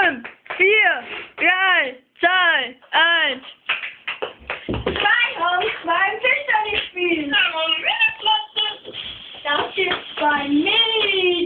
5, 4, 3, 2, 1. Zwei Honks beim Tischtennis spielen. Das ist bei mir.